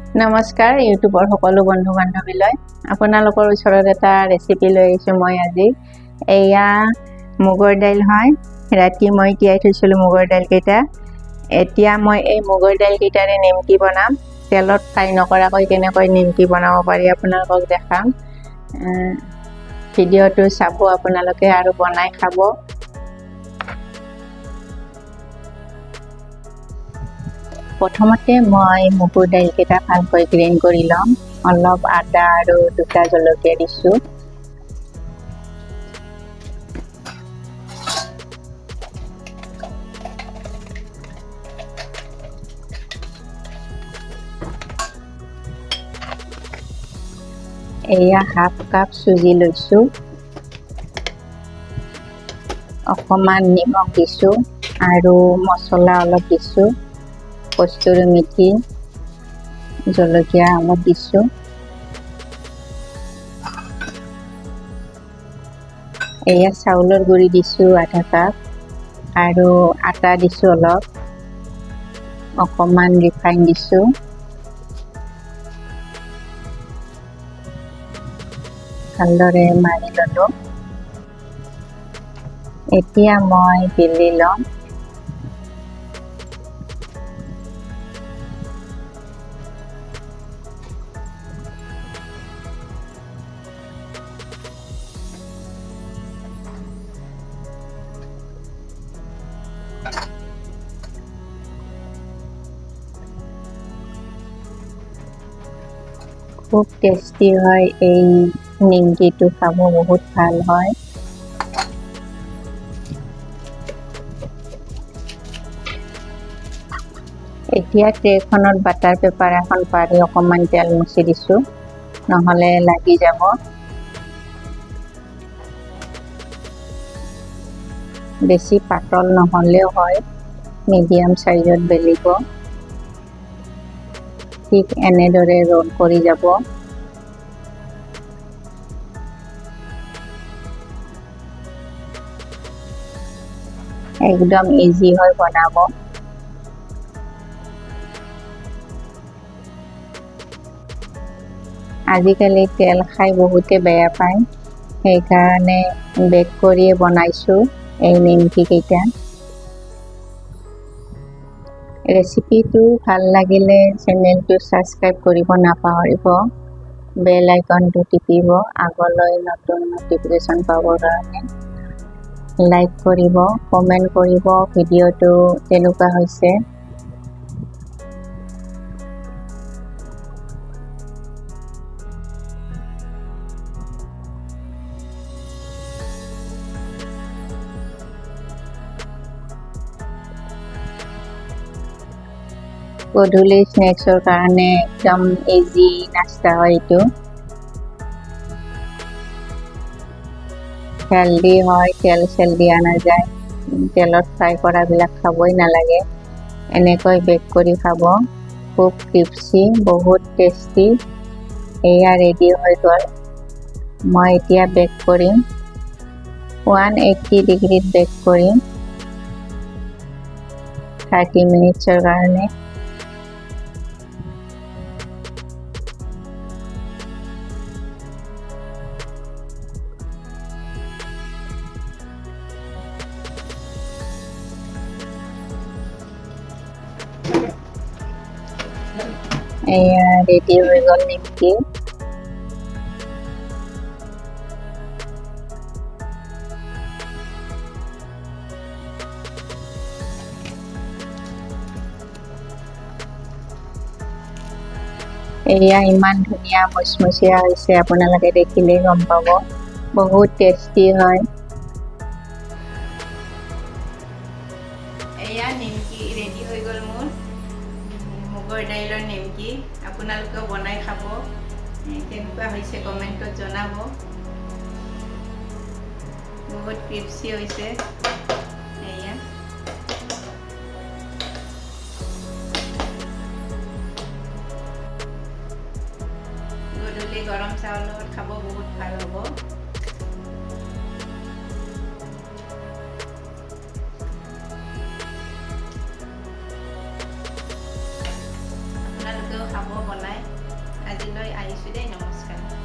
নমস্কাৰ ইউটিউবৰ সকলো বন্ধু বান্ধৱীলৈ আপোনালোকৰ ওচৰত এটা ৰেচিপি লৈ আহিছোঁ মই আজি এয়া মুগৰ দাইল হয় ৰাতি মই তিয়াই থৈছিলোঁ মুগৰ দাইল কেইটা এতিয়া মই এই মুগৰ দাইল কেইটাৰে নিমকি বনাম তেলত ফ্ৰাই নকৰাকৈ কেনেকৈ নিমকি বনাব পাৰি আপোনালোকক দেখাম ভিডিঅ'টো চাব আপোনালোকে আৰু বনাই খাব প্ৰথমতে মই মুগৰ দাইল কেইটা ভালকৈ গ্ৰাইণ্ড কৰি লম অলপ আদা আৰু দুটা জলকীয়া দিছোঁ এয়া হাফ কাপ চুজি লৈছোঁ অকণমান নিমখ দিছোঁ আৰু মছলা অলপ দিছোঁ কষ্টুৰি মেথি জলকীয়া অলপ দিছোঁ এয়া চাউলৰ গুড়ি দিছোঁ আধা কাপ আৰু আটা দিছোঁ অলপ অকণমান ৰিফাইন দিছোঁ ভালদৰে মাৰি ল'লোঁ এতিয়া মই বেলি ল'ম খুব টেষ্টি হয় এই নিমকিটো খাব বহুত ভাল হয় এতিয়া ট্ৰেখনত বাটাৰ পেপাৰ এখন পাৰি অকণমান তেল মুচি দিছোঁ নহ'লে লাগি যাব বেছি পাতল নহ'লেও হয় মিডিয়াম সাইজত বেলিব ঠিক এনেদৰে ৰোল কৰি যাব একদম ইজি হয় বনাব আজিকালি তেল খাই বহুতে বেয়া পায় সেইকাৰণে বেক কৰিয়ে বনাইছোঁ এই নিমকি কেইটা ৰেচিপিটো ভাল লাগিলে চেনেলটো ছাবস্ক্ৰাইব কৰিব নাপাহৰিব বেল আইকনটো টিপিব আগলৈ নতুন নটিফিকেশ্যন পাবৰ কাৰণে লাইক কৰিব কমেণ্ট কৰিব ভিডিঅ'টো কেনেকুৱা হৈছে গধূলি স্নেক্সৰ কাৰণে একদম ইজি নাস্তা হয় এইটো হেল্ডি হয় তেল চেল দিয়া নাযায় তেলত ফ্ৰাই কৰাবিলাক খাবই নালাগে এনেকৈ বেক কৰি খাব খুব ক্ৰিস্পি বহুত টেষ্টি এয়া ৰেডি হৈ গ'ল মই এতিয়া বেক কৰিম 180 ডিগ্ৰীত বেক কৰিম 30 মিনিটছৰ কাৰণে এয়া ৰেডি হৈ গ'ল নিমকি এয়া ইমান ধুনীয়া মচমচীয়া হৈছে আপোনালোকে দেখিলেই গম পাব বহুত টেষ্টি হয় এয়া নিমকি ৰেডি হৈ গ'ল মোৰ মুগৰ দাইলৰ নিমকি আপোনালোকেও বনাই খাব কেনেকুৱা হৈছে কমেণ্টত জনাব বহুত ক্ৰিস্পি হৈছে এয়া গধূলি গৰম চাহৰ লগত খাব বহুত ভাল হ'ব আপোনালোকেও খাব বনাই আজিলৈ আহিছোঁ দেই নমস্কাৰ